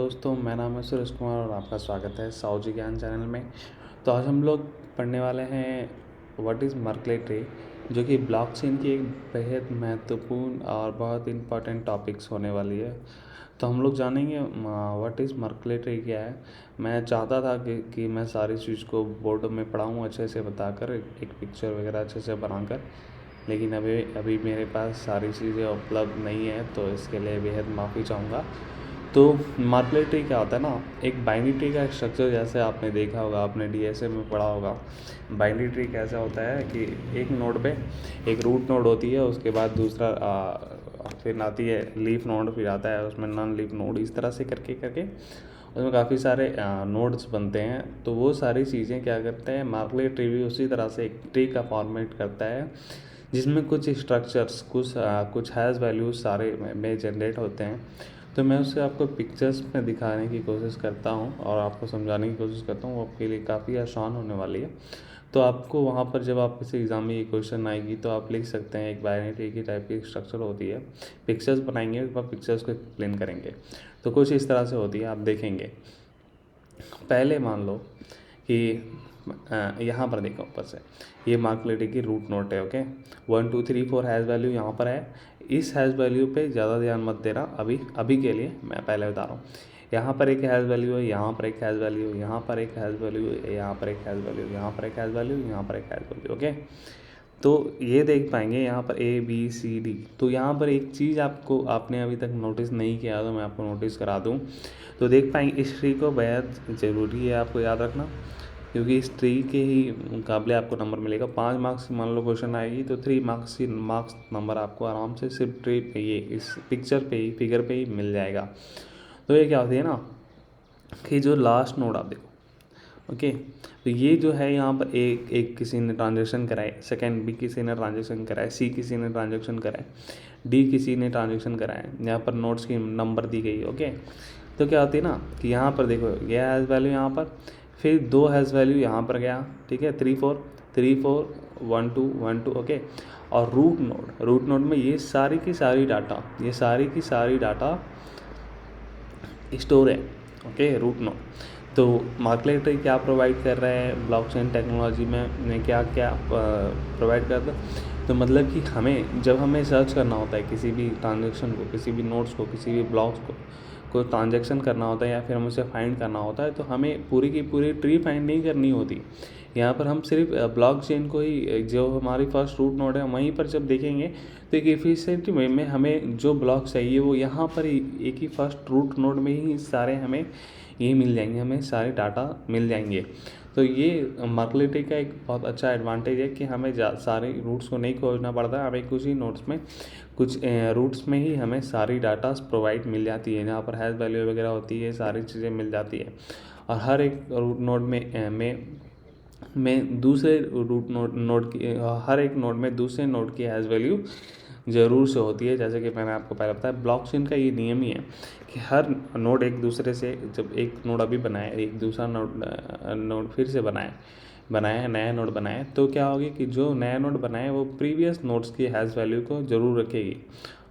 दोस्तों, मेरा नाम है सुरेश कुमार और आपका स्वागत है साहू जी ज्ञान चैनल में। तो आज हम लोग पढ़ने वाले हैं व्हाट इज़ मर्कले ट्री, जो कि ब्लॉकचेन की एक बेहद महत्वपूर्ण और बहुत इम्पोर्टेंट टॉपिक्स होने वाली है। तो हम लोग जानेंगे व्हाट इज़ मर्कले ट्री क्या है। मैं चाहता था कि मैं सारी चीज़ को बोर्ड में पढ़ाऊँ अच्छे से बताकर, एक पिक्चर वगैरह अच्छे से बनाकर, लेकिन अभी अभी मेरे पास सारी चीज़ें उपलब्ध नहीं है, तो इसके लिए बेहद माफ़ी चाहूँगा। तो मर्कले ट्री क्या होता है ना, एक बाइनरी ट्री का स्ट्रक्चर जैसे आपने देखा होगा, आपने डीएसए में पढ़ा होगा। बाइनरी ट्री कैसा होता है कि एक नोड पे एक रूट नोड होती है, उसके बाद दूसरा फिर आती है लीफ नोड, फिर आता है उसमें नॉन लीफ नोड, इस तरह से करके करके उसमें काफ़ी सारे नोड्स बनते हैं। तो वो सारी चीज़ें क्या करते हैं, मर्कले ट्री भी उसी तरह से एक ट्री का फॉर्मेट करता है, जिसमें कुछ स्ट्रक्चर्स, कुछ हैज़ वैल्यूज सारे में जनरेट होते हैं। तो मैं उससे आपको पिक्चर्स में दिखाने की कोशिश करता हूँ और आपको समझाने की कोशिश करता हूँ, वो आपके लिए काफ़ी आसान होने वाली है। तो आपको वहाँ पर जब आप किसी एग्ज़ाम में ये क्वेश्चन आएगी तो आप लिख सकते हैं, एक बाइनरी ट्री की टाइप की स्ट्रक्चर होती है, पिक्चर्स बनाएंगे, उसके बाद पिक्चर्स को एक्सप्लेन करेंगे। तो कुछ इस तरह से होती है, आप देखेंगे। पहले मान लो कि यहाँ पर देखो ऊपर से, ये मर्कले ट्री की रूट नोट है। ओके, 1 2 3 4 हैज़ वैल्यू यहाँ पर है। इस हैज़ वैल्यू पे ज़्यादा ध्यान मत देना अभी के लिए, मैं पहले बता रहा हूँ। यहाँ पर एक हैज़ वैल्यू है, यहाँ पर एक हैज़ वैल्यू है, यहाँ पर एक हैज़ वैल्यू है, यहाँ पर एक हैज़ वैल्यू, यहाँ पर एक हैज़ वैल्यू, यहाँ पर एक हैज़ वैल्यू। ओके, तो ये देख पाएंगे यहाँ पर ए बी सी डी। तो यहाँ पर एक चीज़ आपने अभी तक नोटिस नहीं किया, तो मैं आपको नोटिस करा दूँ। तो देख पाएंगे इस ट्री को बेहद ज़रूरी है आपको याद रखना, क्योंकि इस ट्री के ही मुकाबले आपको नंबर मिलेगा। 5 मार्क्स की मान लो क्वेश्चन आएगी तो 3 मार्क्स नंबर आपको आराम से सिर्फ ट्री पे, ये इस पिक्चर पे ही, फिगर पे ही मिल जाएगा। तो ये क्या होती है ना, कि जो लास्ट नोड आप देखो। ओके, तो ये जो है यहाँ पर एक किसी ने ट्रांजेक्शन कराए, सेकंड बी किसी ने ट्रांजेक्शन कराए, सी किसी ने ट्रांजेक्शन कराए, डी किसी ने ट्रांजेक्शन कराए। यहाँ पर नोट्स की नंबर दी गई। ओके, तो क्या होती है ना कि यहाँ पर देखो, ये हैज़ वैल्यू यहाँ पर, फिर 2 हैज़ वैल्यू यहाँ पर गया, ठीक है, 3 4 1 2 1 2। ओके, और रूट नोड में ये सारी की सारी डाटा स्टोर है। Okay, root node. तो मर्कले ट्री क्या प्रोवाइड कर रहे हैं ब्लॉकचेन टेक्नोलॉजी में, क्या क्या प्रोवाइड करता है। तो मतलब कि जब हमें सर्च करना होता है किसी भी ट्रांजेक्शन को, किसी भी नोट्स को, किसी भी ब्लॉक्स को ट्रांजेक्शन करना होता है, या फिर हमें उसे फाइंड करना होता है, तो हमें पूरी की पूरी ट्री फाइंड नहीं करनी होती। यहाँ पर हम सिर्फ ब्लॉकचेन को ही, जो हमारी फर्स्ट रूट नोड है, वहीं पर जब देखेंगे तो एक एफिशिएंट वे में हमें जो ब्लॉक चाहिए वो यहाँ पर ही, एक ही फर्स्ट रूट नोड में ही सारे हमें ये मिल जाएंगे, हमें सारे डाटा मिल जाएंगे। तो ये मर्कले ट्री का एक बहुत अच्छा एडवांटेज है कि हमें सारे रूट्स को नहीं खोजना पड़ता है, हमें कुछ ही नोट्स में, कुछ रूट्स में ही हमें सारी डाटा प्रोवाइड मिल जाती है। जहाँ पर हैज़ वैल्यू वगैरह होती है, सारी चीज़ें मिल जाती है। और हर एक रूट नोड में दूसरे रूट नोड की, हर एक नोड में दूसरे नोड की हैज़ वैल्यू ज़रूर से होती है। जैसे कि मैंने आपको पहले बताया, ब्लॉकचेन का ये नियम ही है कि हर नोड एक दूसरे से, जब एक नोड अभी बनाए, एक दूसरा नोड फिर से बनाया नया नोड बनाए, तो क्या होगी कि जो नया नोड बनाए वो प्रीवियस नोड्स की हैज़ वैल्यू को ज़रूर रखेगी।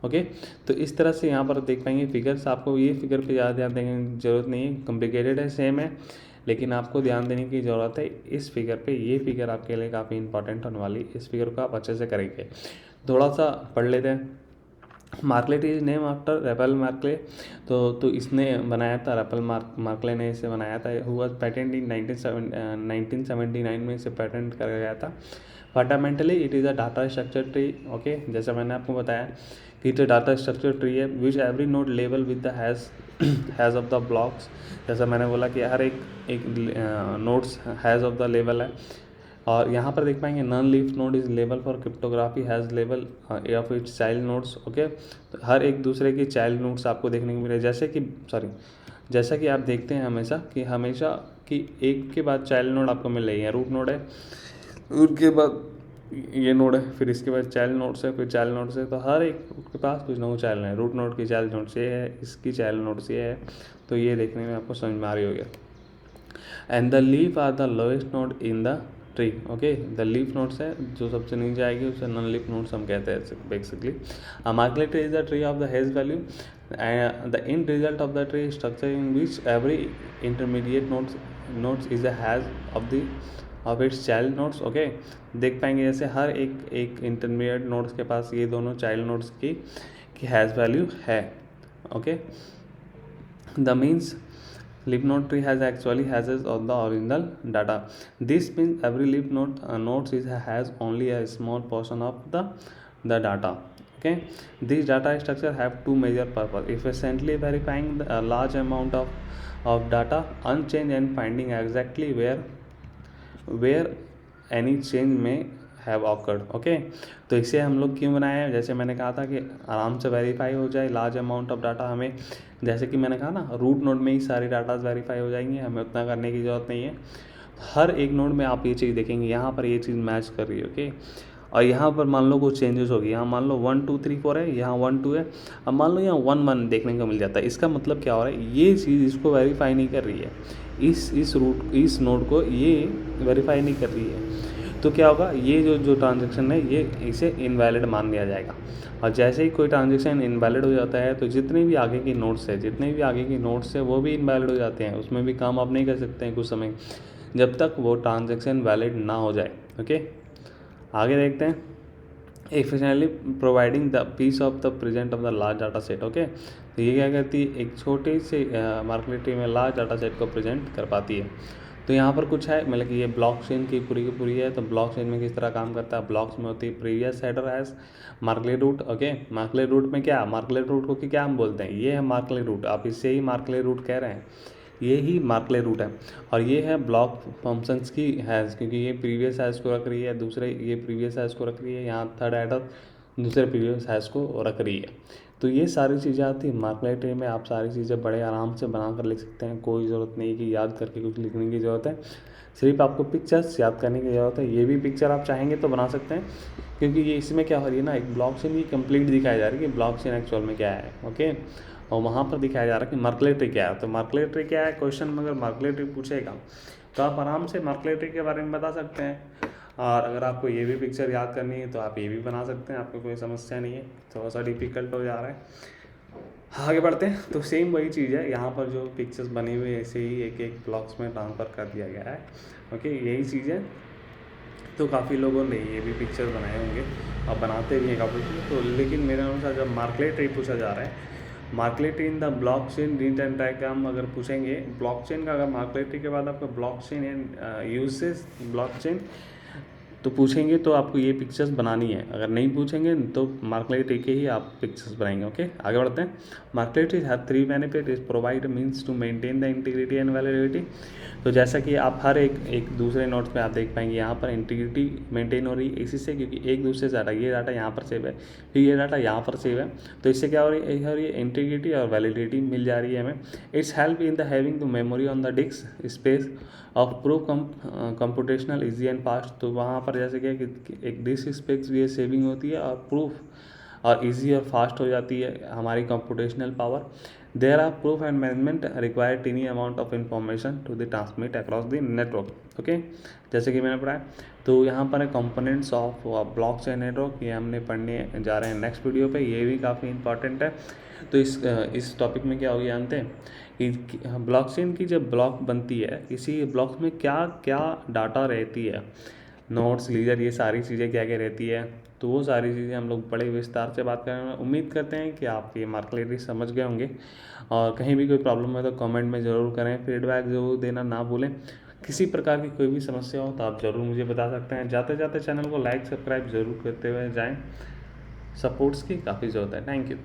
ओके, तो इस तरह से यहाँ पर देख पाएंगे फिगर्स। आपको ये फिगर पे ज़्यादा ध्यान देने की ज़रूरत नहीं है, कॉम्प्लिकेटेड है, सेम है, लेकिन आपको ध्यान देने की ज़रूरत है इस फिगर पे। ये फिगर आपके लिए काफ़ी इंपॉर्टेंट होने वाली, इस फिगर को आप अच्छे से करेंगे। थोड़ा सा पढ़ लेते हैं। मर्कले इज नेम आफ्टर रेपल मर्कले। तो इसने बनाया था, रेपल मर्कले ने इसे बनाया था। हुआ पेटेंट इन 1979 में इसे पेटेंट कर गया था। Fundamentally it is a data structure tree. Okay, जैसा मैंने आपको बताया कि इट डाटा स्ट्रक्चर ट्री है, which every node level with the has of the blocks. जैसा मैंने बोला कि हर एक nodes has of the level है। और यहाँ पर देख पाएंगे non leaf node is level for cryptography has level of its child nodes. Okay, तो हर एक दूसरे की चाइल्ड नोड्स आपको देखने को मिले, जैसा कि आप देखते हैं हमेशा कि एक के बाद चाइल्ड नोड आपको मिल रही है। रूट नोड है, उसके बाद ये नोड है, फिर इसके बाद चाइल्ड नोड्स है, फिर चाइल्ड नोड्स है। तो हर एक के पास कुछ ना कुछ चाइल्ड है। रूट नोड की चाइल्ड नोड्स ये है, इसकी चाइल्ड नोड्स ये है। तो ये देखने में आपको समझ में आ रही होगी। And the leaf are the lowest node in the tree, okay. The leaf nodes है जो सबसे नीचे आएगी उसे नॉन लीफ नोड्स हम कहते हैं basically. Merkle tree is the tree of the hash value and the end result of the tree structure in which every intermediate nodes is a hash of its child nodes, okay। देख पाएंगे जैसे हर एक intermediate nodes के पास ये दोनों child nodes की hash value है, okay. The means leaf node tree has actually hashes of the original data. This means every leaf nodes has only a small portion of the data, okay। These data structure have two major purpose: efficiently verifying a large amount of data unchanged and finding exactly where any change may have awkward, okay. तो इसे हम लोग क्यों बनाए हैं, जैसे मैंने कहा था कि आराम से वेरीफाई हो जाए लार्ज अमाउंट ऑफ डाटा। हमें जैसे कि मैंने कहा ना, रूट नोड में ही सारी डाटा वेरीफाई हो जाएंगे, हमें उतना करने की ज़रूरत नहीं है। हर एक नोड में आप ये चीज़ देखेंगे, यहाँ पर ये चीज़ मैच कर रही है, ओके। और यहाँ पर मान लो कुछ चेंजेस होगी, यहाँ मान लो 1 2 3 4 है, यहाँ 1 2 है, अब मान लो यहाँ 1 1 देखने को मिल जाता है। इसका मतलब क्या हो रहा है, ये चीज़ इसको वेरीफाई नहीं कर रही है, इस नोड को ये वेरीफाई नहीं कर रही है। तो क्या होगा, ये जो ट्रांजेक्शन है ये इसे इनवैलिड मान दिया जाएगा। और जैसे ही कोई ट्रांजेक्शन इनवैलिड हो जाता है तो जितने भी आगे की नोड्स है वो भी इनवैलिड हो जाते हैं, उसमें भी काम आप नहीं कर सकते हैं कुछ समय, जब तक वो ट्रांजेक्शन वैलिड ना हो जाए, ओके। आगे देखते हैं, efficiently providing the piece of the present of the large data set, okay. तो ये क्या करती है, एक छोटे से मार्केट ट्री में लार्ज डाटा सेट को प्रेजेंट कर पाती है। तो यहाँ पर कुछ है, मतलब कि ये ब्लॉकचेन की पूरी है। तो ब्लॉकचेन में किस तरह काम करता है, ब्लॉक्स में होती है previous header as Merkle root, okay. Merkle root में क्या, मार्कलेट रूट को क्या हम बोलते हैं, ये है मार्कलेट रूट, आप इससे ही मार्कलेट रूट कह रहे हैं, ये ही मार्कलेट रूट है। और ये है ब्लॉक फंक्शंस की हैज़, क्योंकि ये प्रीवियस हैज़ को रख रही है, दूसरे ये प्रीवियस हैज़ को रख रही है, यहाँ थर्ड हेडर दूसरे प्रीवियस हैज़ को रख रही है। तो ये सारी चीज़ें आती है मार्कलेट ट्री में। आप सारी चीज़ें बड़े आराम से बना कर लिख सकते हैं, कोई ज़रूरत नहीं कि याद करके कुछ लिखने की ज़रूरत है, सिर्फ आपको पिक्चर्स याद करने की ज़रूरत है। ये भी पिक्चर आप चाहेंगे तो बना सकते हैं, क्योंकि ये इसमें क्या हो रही है ना, एक ब्लॉकचेन की कंप्लीट दिखाया जा रहा है कि ब्लॉकचेन एक्चुअल में क्या है, ओके। और वहाँ पर दिखाया जा रहा है कि मार्कलेट ट्री क्या है। तो मार्कलेट ट्री क्या है, क्वेश्चन में अगर मार्कलेट ट्री पूछेगा तो आप आराम से मार्कलेट ट्री के बारे में बता सकते हैं। और अगर आपको ये भी पिक्चर याद करनी है तो आप ये भी बना सकते हैं, आपको कोई समस्या नहीं है। थोड़ा सा डिफ़िकल्ट हो जा रहा है, आगे बढ़ते हैं। तो सेम वही चीज़ है, यहाँ पर जो पिक्चर्स बनी हुई है ऐसे ही एक एक ब्लॉक्स में ट्रांसफ़र कर दिया गया है, ओके। यही चीज़ है। तो काफ़ी लोगों ने ये भी पिक्चर बनाए होंगे और बनाते भी हैं काफ़ी। तो लेकिन मेरे अनुसार जब मार्कलेट ट्री पूछा जा रहा है, Merkle tree in the blockchain read diagram अगर पूछेंगे, ब्लॉकचेन का अगर मार्कलेट ट्री के बाद आपको ब्लॉकचेन एंड यूसेज ब्लॉकचेन तो पूछेंगे तो आपको ये पिक्चर्स बनानी है। अगर नहीं पूछेंगे तो मार्कलेट ट्री के ही आप पिक्चर्स बनाएंगे, ओके। आगे बढ़ते हैं। Merkle tree have 3 benefit, is provide means to maintain the integrity and validity. तो जैसा कि आप हर एक दूसरे नोट्स में आप देख पाएंगे, यहाँ पर इंटीग्रिटी मेंटेन हो रही है इसी से, क्योंकि एक दूसरे से डाटा, ये डाटा यहाँ पर सेव है, फिर ये डाटा यहाँ पर सेव है, तो इससे क्या हो रही है, इंटीग्रिटी और वैलिडिटी मिल जा रही है हमें। It's help in the having the memory on the disc space of proof computational easy and fast. तो वहाँ पर जैसे क्या कि एक डिस्क स्पेस भी सेविंग होती है और प्रूफ और इजी और फास्ट हो जाती है हमारी computational power. There are proof and management require tiny amount of information to the transmit across the network, okay. जैसे कि मैंने पढ़ा है, तो यहाँ पर है कंपोनेंट्स ऑफ ब्लॉकचेन नेटवर्क, ये हमने पढ़ने जा रहे हैं नेक्स्ट वीडियो पे, ये भी काफ़ी इंपॉर्टेंट है। तो इस टॉपिक में क्या होगी जानते हैं कि ब्लॉकचेन की जब ब्लॉक बनती है, किसी ब्लॉक में क्या क्या डाटा रहती है, नोट्स लीजर, ये सारी चीज़ें क्या क्या रहती है, तो वो सारी चीज़ें हम लोग बड़े विस्तार से बात करेंगे। उम्मीद करते हैं कि आप ये मार्कलेट ट्री समझ गए होंगे। और कहीं भी कोई प्रॉब्लम है तो कमेंट में ज़रूर करें, फीडबैक ज़रूर देना ना भूलें। किसी प्रकार की कोई भी समस्या हो तो आप ज़रूर मुझे बता सकते हैं। जाते जाते चैनल को लाइक सब्सक्राइब ज़रूर करते हुए जाएँ, सपोर्ट्स की काफ़ी ज़रूरत है। Thank you.